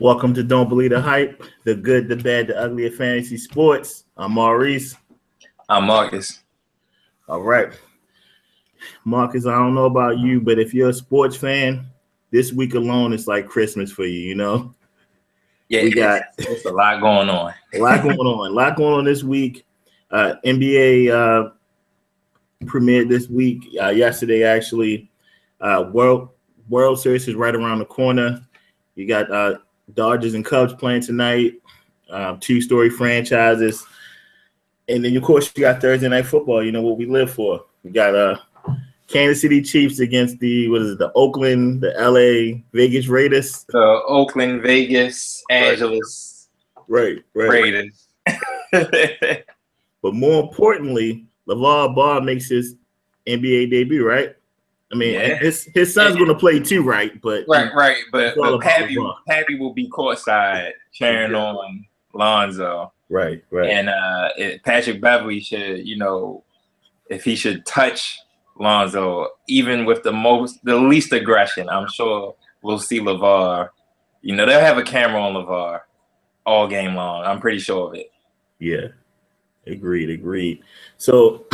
Welcome to Don't Believe the Hype, the good, the bad, the ugly of fantasy sports. I'm Maurice. I'm Marcus. All right. Marcus, I don't know about you, but if you're a sports fan, this week alone is like Christmas for you, you know? Yeah, it's a lot going on. A lot going on this week. NBA premiered this week, yesterday actually. World Series is right around the corner. You got Dodgers and Cubs playing tonight, two-story franchises. And then, of course, you got Thursday Night Football, you know what we live for. We got Kansas City Chiefs against the Oakland, the LA, Vegas Raiders. Oakland, Vegas, Angeles. Right. Raiders. But more importantly, LeVar Ball makes his NBA debut, right? I mean, yeah. his son's going to play too, right? But right. But Pappy will be courtside cheering on Lonzo. Right. And Patrick Beverly should, if he should touch Lonzo, even with the least aggression, I'm sure we'll see LeVar. They'll have a camera on LeVar all game long. I'm pretty sure of it. Yeah. Agreed. So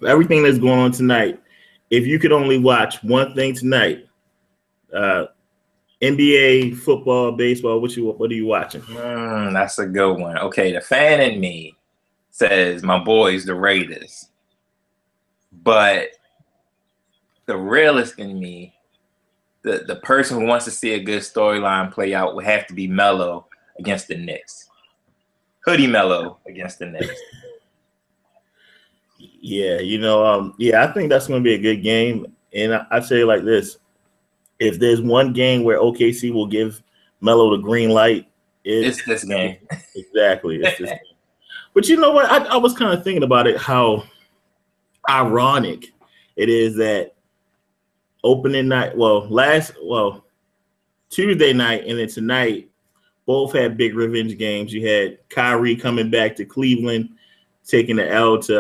everything that's going on tonight, if you could only watch one thing tonight, NBA, football, baseball, what are you watching? That's a good one. Okay, the fan in me says my boys, the Raiders. But the realist in me, the person who wants to see a good storyline play out would have to be Melo against the Knicks. Hoodie Melo against the Knicks. Yeah, I think that's going to be a good game. And I say it like this. If there's one game where OKC will give Melo the green light, it's this game. Exactly. It's this game. But you know what? I was kind of thinking about it, how ironic it is that opening night, Tuesday night and then tonight, both had big revenge games. You had Kyrie coming back to Cleveland, taking the L to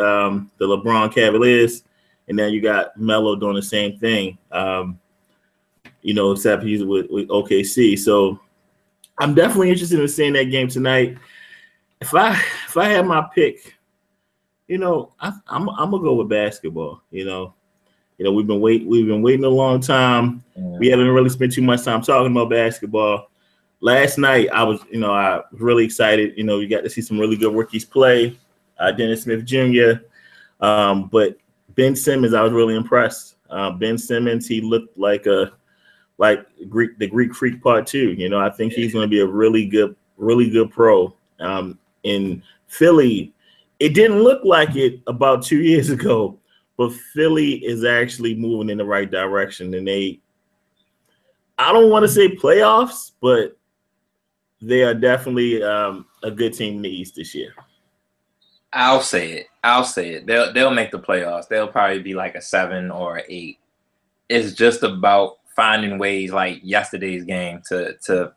the LeBron Cavaliers, and then you got Melo doing the same thing. Except he's with OKC. So I'm definitely interested in seeing that game tonight. If I had my pick, I'm gonna go with basketball. We've been waiting a long time. Yeah. We haven't really spent too much time talking about basketball. Last night I was really excited. You got to see some really good rookies play. Dennis Smith Jr. But Ben Simmons, I was really impressed. Ben Simmons, he looked like the Greek Freak Part 2. I think he's going to be a really good pro. In Philly, it didn't look like it about 2 years ago, but Philly is actually moving in the right direction. And I don't want to say playoffs, but they are definitely a good team in the East this year. I'll say it. They'll make the playoffs. They'll probably be like a 7 or 8. It's just about finding ways, like yesterday's game, to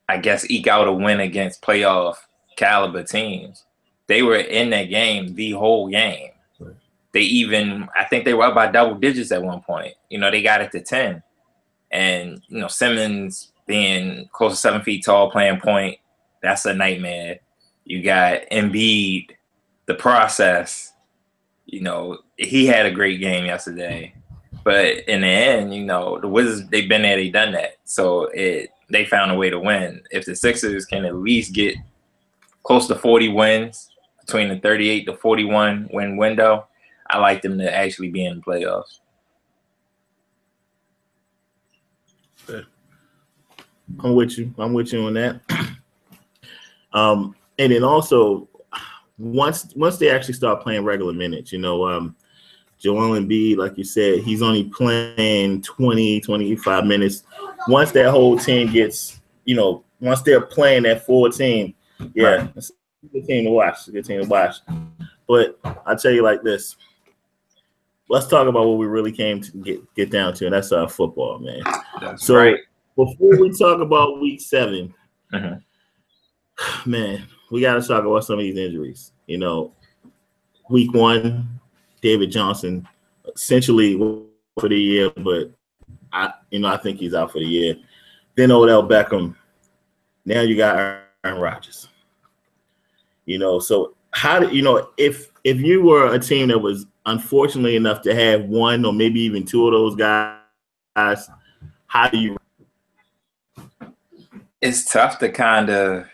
I guess eke out a win against playoff caliber teams. They were in that game the whole game. Right. I think they were up by double digits at one point. They got it to 10. And, Simmons being close to 7 feet tall playing point, that's a nightmare. You got Embiid, the process. He had a great game yesterday. But in the end, the Wizards, they've been there, they've done that. So they found a way to win. If the Sixers can at least get close to 40 wins between the 38 to 41 win window, I like them to actually be in the playoffs. I'm with you on that. And then also, once they actually start playing regular minutes, Joel Embiid, like you said, he's only playing 20, 25 minutes. Once that whole team gets, once they're playing that full team, yeah, it's a good team to watch. But I'll tell you like this. Let's talk about what we really came to get down to, and that's football, man. That's right. Before we talk about week 7, man, we got to talk about some of these injuries. Week 1, David Johnson essentially for the year, but I think he's out for the year. Then Odell Beckham Now you got Aaron Rodgers. So how do if you were a team that was unfortunately enough to have one or maybe even two of those guys, how do you? It's tough to kind of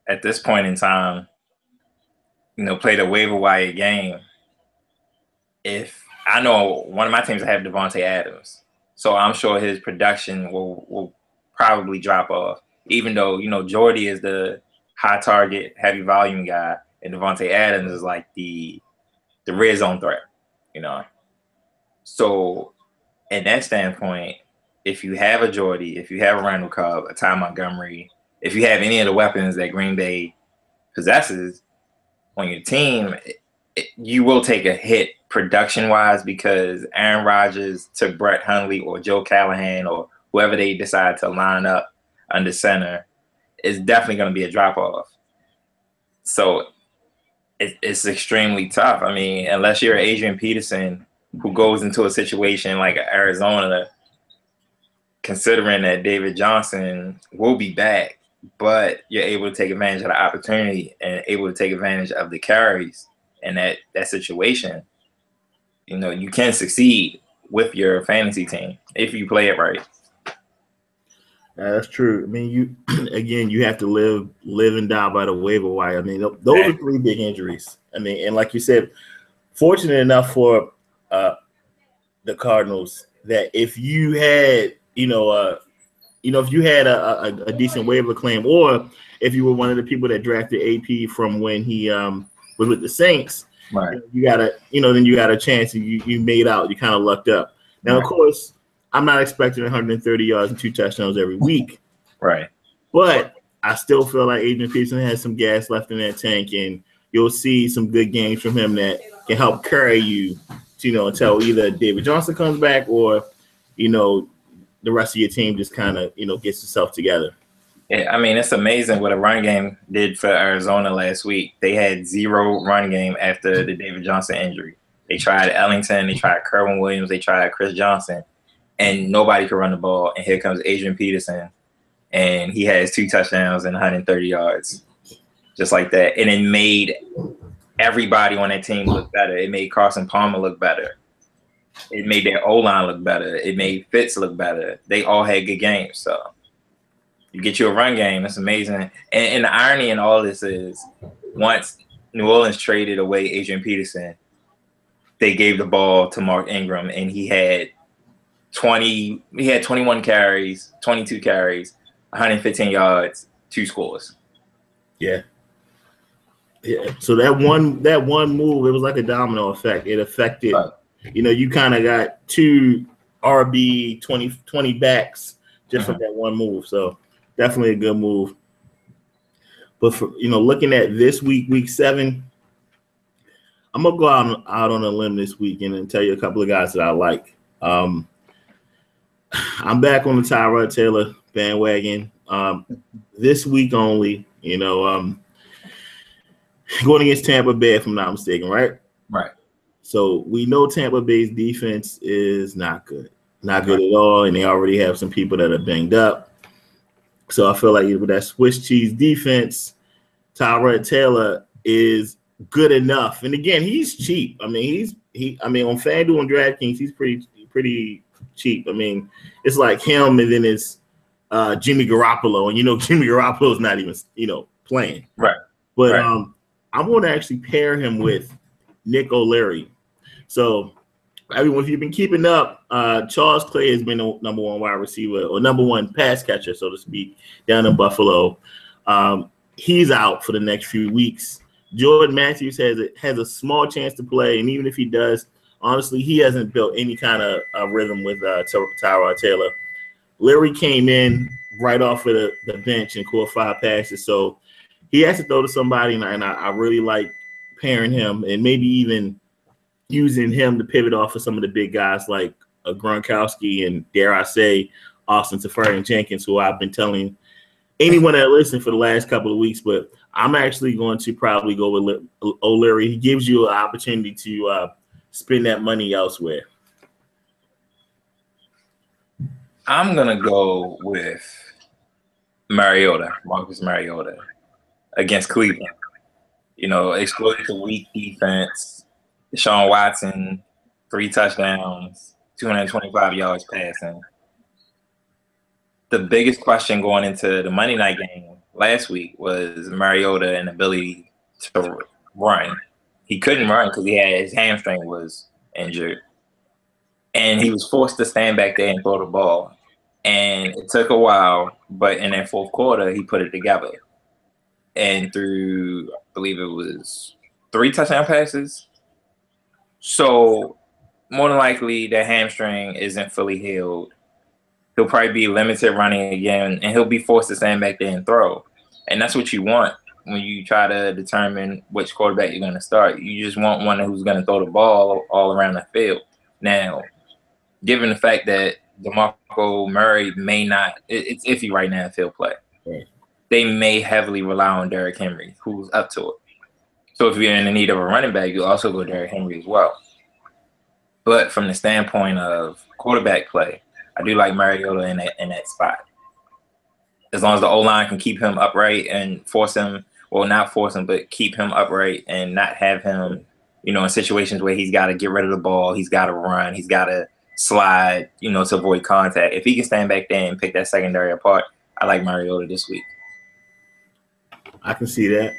at this point in time, play the waiver wire game. If I know one of my teams have Devontae Adams, so I'm sure his production will probably drop off. Even though Jordy is the high target, heavy volume guy, and Devontae Adams is like the red zone threat. So in that standpoint, if you have a Jordy, if you have a Randall Cobb, a Ty Montgomery, if you have any of the weapons that Green Bay possesses on your team, you will take a hit production-wise because Aaron Rodgers to Brett Hundley or Joe Callahan or whoever they decide to line up under center is definitely going to be a drop-off. So it's extremely tough. I mean, unless you're Adrian Peterson who goes into a situation like Arizona, considering that David Johnson will be back, but you're able to take advantage of the opportunity and able to take advantage of the carries in that situation, you can succeed with your fantasy team if you play it right. That's true. I mean, you have to live and die by the waiver wire. I mean, those are three big injuries. I mean, and like you said, fortunate enough for the Cardinals that if you had, if you had a decent waiver claim, or if you were one of the people that drafted AP from when he was with the Saints, right? You got then you got a chance and you made out. You kind of lucked up. Now, right. Of course, I'm not expecting 130 yards and 2 touchdowns every week, right? But I still feel like Adrian Peterson has some gas left in that tank, and you'll see some good games from him that can help carry you, until either David Johnson comes back or, the rest of your team just kind of, gets itself together. Yeah, I mean, it's amazing what a run game did for Arizona last week. They had 0 run game after the David Johnson injury. They tried Ellington, they tried Kerwin Williams, they tried Chris Johnson, and nobody could run the ball. And here comes Adrian Peterson, and he has 2 touchdowns and 130 yards, just like that. And it made everybody on that team look better. It made Carson Palmer look better. It made their O-line look better. It made Fitz look better. They all had good games, so. You get you a run game. That's amazing. And the irony in all this is once New Orleans traded away Adrian Peterson, they gave the ball to Mark Ingram, and he had 21 carries, 22 carries, 115 yards, 2 scores. Yeah. Yeah. So that one move, it was like a domino effect. It affected, right. You kind of got 2 RB 20 backs just from that one move. So definitely a good move. But for looking at this week 7, I'm gonna go out on a limb this weekend and tell you a couple of guys that I like. I'm back on the Tyrod Taylor bandwagon. This week only, going against Tampa Bay, if I'm not mistaken, right? Right. So we know Tampa Bay's defense is not good. Not good at all, and they already have some people that are banged up. So I feel like with that Swiss cheese defense, Tyrod Taylor is good enough. And again, he's cheap. I mean, on FanDuel and DraftKings, he's pretty cheap. I mean, it's like him and then it's Jimmy Garoppolo, and Jimmy Garoppolo's not even playing. Right. But I'm going to actually pair him with Nick O'Leary. So everyone, if you've been keeping up, Charles Clay has been the number 1 wide receiver or number 1 pass catcher, so to speak, down in Buffalo. He's out for the next few weeks. Jordan Matthews has a small chance to play, and even if he does, honestly, he hasn't built any kind of rhythm with Tyrod Taylor. Leary came in right off of the bench and caught 5 passes, so he has to throw to somebody, and I really like pairing him and maybe even using him to pivot off of some of the big guys like Gronkowski and, dare I say, Austin Seferian-Jenkins, who I've been telling anyone that listened for the last couple of weeks. But I'm actually going to probably go with O'Leary. He gives you an opportunity to spend that money elsewhere. I'm going to go with Marcus Mariota against Cleveland. You know, exploited the weak defense. Deshaun Watson, 3 touchdowns, 225 yards passing. The biggest question going into the Monday night game last week was Mariota and ability to run. He couldn't run because his hamstring was injured, and he was forced to stand back there and throw the ball. And it took a while, but in that fourth quarter, he put it together. And through, I believe it was 3 touchdown passes. So more than likely, the hamstring isn't fully healed. He'll probably be limited running again, and he'll be forced to stand back there and throw. And that's what you want when you try to determine which quarterback you're going to start. You just want one who's going to throw the ball all around the field. Now, given the fact that DeMarco Murray may not, it's iffy right now if he'll play. Right. They may heavily rely on Derrick Henry, who's up to it. So if you're in the need of a running back, you also go Derrick Henry as well. But from the standpoint of quarterback play, I do like Mariota in that spot. As long as the O-line can keep him upright and force him, well, not force him, but keep him upright and not have him, you know, in situations where he's got to get rid of the ball, he's got to run, he's got to slide, you know, to avoid contact. If he can stand back there and pick that secondary apart, I like Mariota this week. I can see that.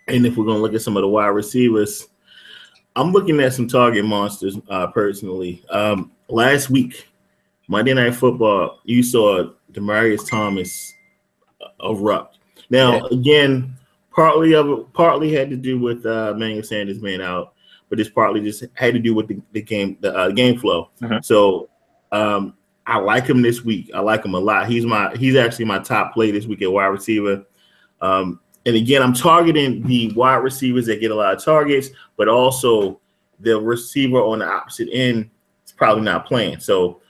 And if we're going to look at some of the wide receivers, I'm looking at some target monsters personally. Last week, Monday Night Football, you saw Demaryius Thomas erupt. Now, again, partly had to do with Emmanuel Sanders being out, but this partly just had to do with the game flow. Uh-huh. So I like him this week. I like him a lot. He's actually my top play this week at wide receiver. And again, I'm targeting the wide receivers that get a lot of targets, but also the receiver on the opposite end is probably not playing. So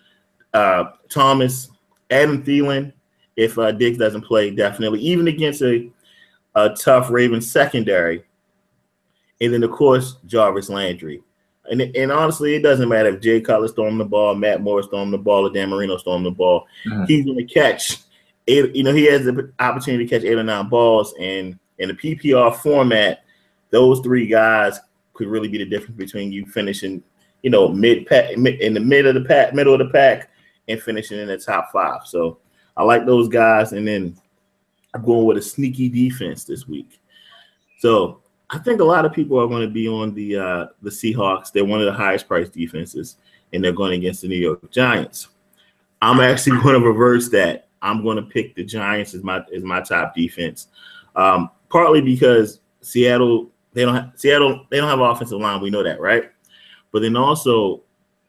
Thomas, Adam Thielen, if Diggs doesn't play, definitely, even against a tough Ravens secondary. And then, of course, Jarvis Landry. And honestly, it doesn't matter if Jay Cutler's throwing the ball, Matt Moore's throwing the ball, or Dan Marino's throwing the ball. Uh-huh. He's going to catch 8. You know, he has the opportunity to catch 8 or 9 balls. And in a PPR format, those 3 guys could really be the difference between you finishing, you know, in the middle of the pack, and finishing in the top 5. So I like those guys. And then I'm going with a sneaky defense this week. So I think a lot of people are going to be on the Seahawks. They're one of the highest priced defenses, and they're going against the New York Giants. I'm actually going to reverse that. I'm going to pick the Giants as my top defense, partly because Seattle they don't have offensive line. We know that, right? But then also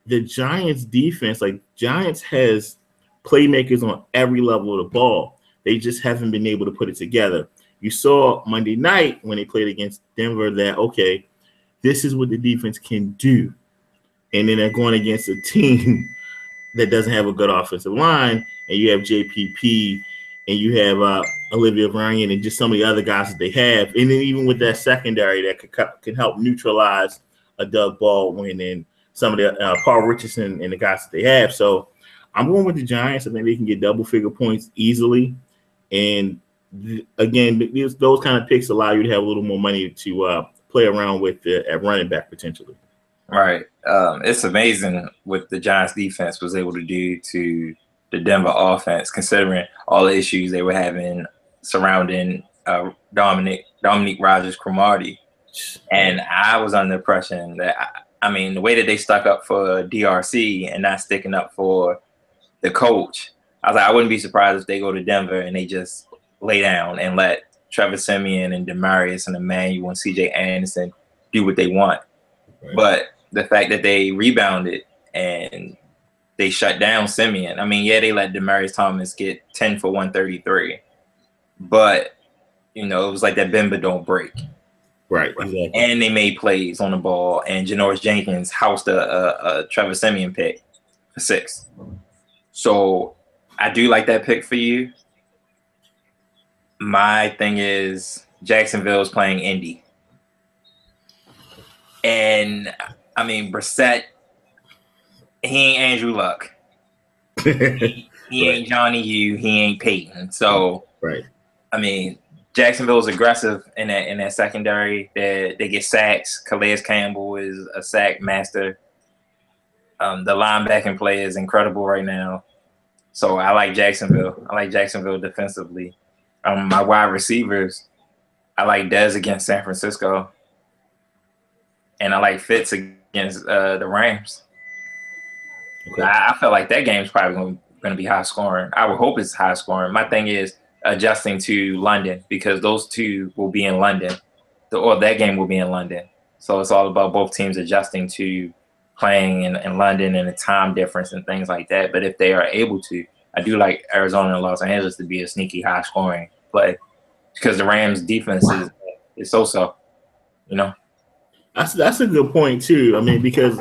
the Giants defense, like Giants has playmakers on every level of the ball. They just haven't been able to put it together. You saw Monday night when they played against Denver that, okay, this is what the defense can do. And then they're going against a team that doesn't have a good offensive line, and you have JPP, and you have Olivia Ryan, and just some of the other guys that they have. And then even with that secondary that can help neutralize a Doug Baldwin and some of the Paul Richardson and the guys that they have. So I'm going with the Giants. I think they can get double-figure points easily. And again, those kind of picks allow you to have a little more money to play around with at running back potentially. Right. It's amazing what the Giants defense was able to do to the Denver offense, considering all the issues they were having surrounding Dominique Rodgers-Cromartie. And I was under the impression that, I mean, the way that they stuck up for DRC and not sticking up for the coach, I was like, I wouldn't be surprised if they go to Denver and they just lay down and let Trevor Siemian and Demaryius and Emmanuel and CJ Anderson do what they want. Right. But the fact that they rebounded and they shut down Siemian, I mean, yeah, they let Demaryius Thomas get 10 for 133. But, you know, it was like that bend but don't break. Right, exactly. And they made plays on the ball, and Janoris Jenkins housed a Trevor Siemian pick for 6. So I do like that pick for you. My thing is Jacksonville's playing Indy. And, I mean, Brissett, he ain't Andrew Luck. He ain't Johnny U. He ain't Peyton. So, right. I mean, Jacksonville's aggressive in that secondary. They get sacks. Calais Campbell is a sack master. The linebacking play is incredible right now. So I like Jacksonville. I like Jacksonville defensively. My wide receivers, I like Dez against San Francisco. And I like Fitz against the Rams. Okay. I feel like that game's probably going to be high scoring. I would hope it's high scoring. My thing is adjusting to London because those two will be in London. Or that game will be in London. So it's all about both teams adjusting to playing in London and the time difference and things like that. But if they are able to, I do like Arizona and Los Angeles to be a sneaky high scoring play because the Rams defense is so, you know. That's a good point too. I mean, because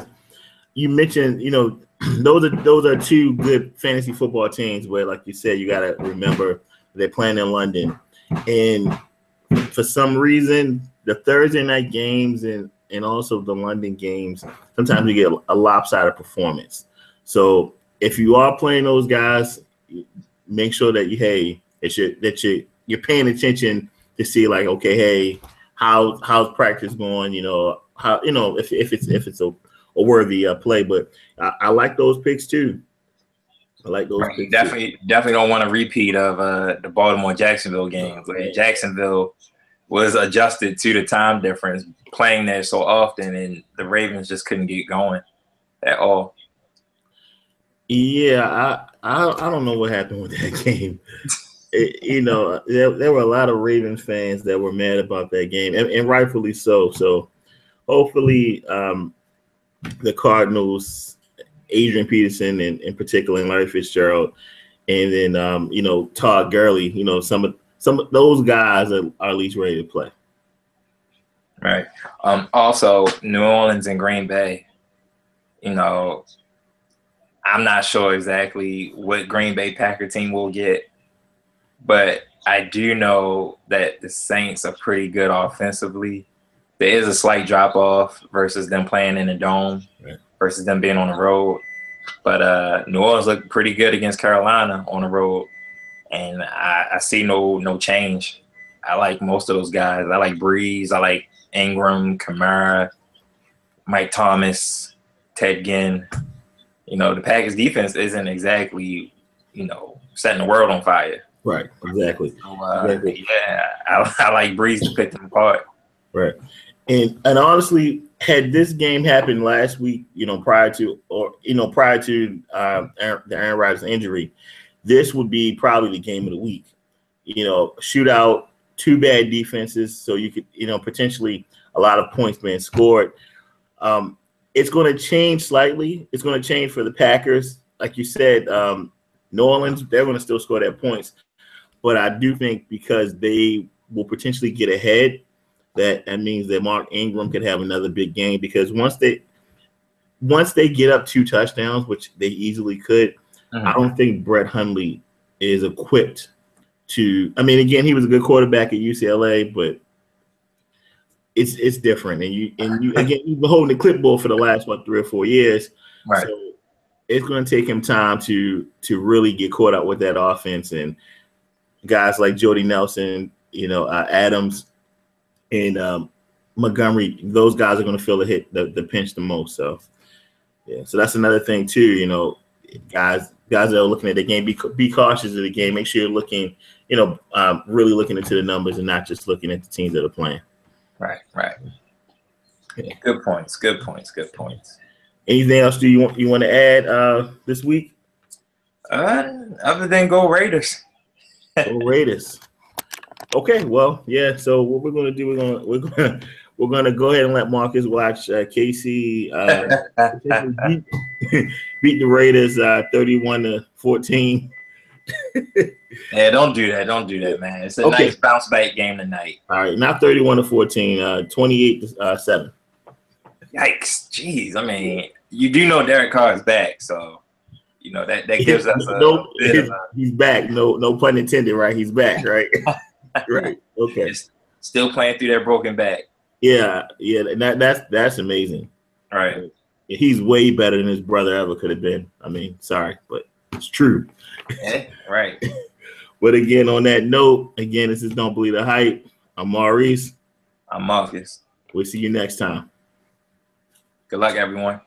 you mentioned, you know, those are two good fantasy football teams where, like you said, you got to remember they're playing in London, and for some reason, the Thursday night games and also the London games, sometimes you get a lopsided performance. So if you are playing those guys, make sure that you're paying attention to see, like, okay, hey, how's practice going? You know, how, you know, if it's a worthy play. But I like those picks too. I like those picks. Definitely don't want a repeat of the Baltimore-Jacksonville game where Jacksonville was adjusted to the time difference, playing there so often, and the Ravens just couldn't get going at all. Yeah, I don't know what happened with that game. You know, there were a lot of Ravens fans that were mad about that game, and rightfully so. So hopefully the Cardinals, Adrian Peterson in particular, and Larry Fitzgerald, and then you know, Todd Gurley, you know, some of those guys are at least ready to play. Right. Also, New Orleans and Green Bay, you know, I'm not sure exactly what Green Bay Packer team will get, but I do know that the Saints are pretty good offensively. There is a slight drop off versus them playing in the dome, versus them being on the road. But New Orleans looked pretty good against Carolina on the road, and I see no change. I like most of those guys. I like Breeze. I like Ingram, Kamara, Mike Thomas, Ted Ginn. You know, the Packers defense isn't exactly, you know, setting the world on fire. Right, exactly. So, exactly. Yeah, I like Breeze to pick them apart. Right. And honestly, had this game happened last week, you know, prior to the Aaron Rodgers injury, this would be probably the game of the week. You know, shootout, two bad defenses, so you could, you know, potentially a lot of points being scored. It's going to change slightly. It's going to change for the Packers. Like you said, New Orleans, they're going to still score their points. But I do think because they will potentially get ahead, that means that Mark Ingram could have another big game, because once they get up 2 touchdowns, which they easily could, I don't think Brett Hundley is equipped to. I mean, again, he was a good quarterback at UCLA, but it's different. And you again, you've been holding the clipboard for the last 3 or 4 years, right? So it's going to take him time to really get caught up with that offense, and guys like Jordy Nelson, you know, Adams, and Montgomery, those guys are going to feel the pinch the most. So, yeah. So that's another thing too. You know, guys that are looking at the game, be cautious of the game. Make sure you're looking, you know, really looking into the numbers and not just looking at the teams that are playing. Right. Yeah. Good points. Anything else do you want to add this week? Other than go Raiders. Go Raiders. Okay, well, yeah. So what we're gonna do, we're gonna go ahead and let Marcus watch KC beat the Raiders 31-14. Yeah, don't do that, man. It's a nice bounce back game tonight. All right, not 31-14, 28-7. Yikes! Jeez, I mean, you do know Derek Carr is back, so you know that gives us he's back. No pun intended, right? He's back, right? Right. Okay. Still playing through that broken back. Yeah. That's amazing. All right. He's way better than his brother ever could have been. I mean, sorry, but It's true. Yeah, right. But again, on that note, again, this is Don't Believe the Hype. I'm Maurice. I'm Marcus. We'll see you next time. Good luck, everyone.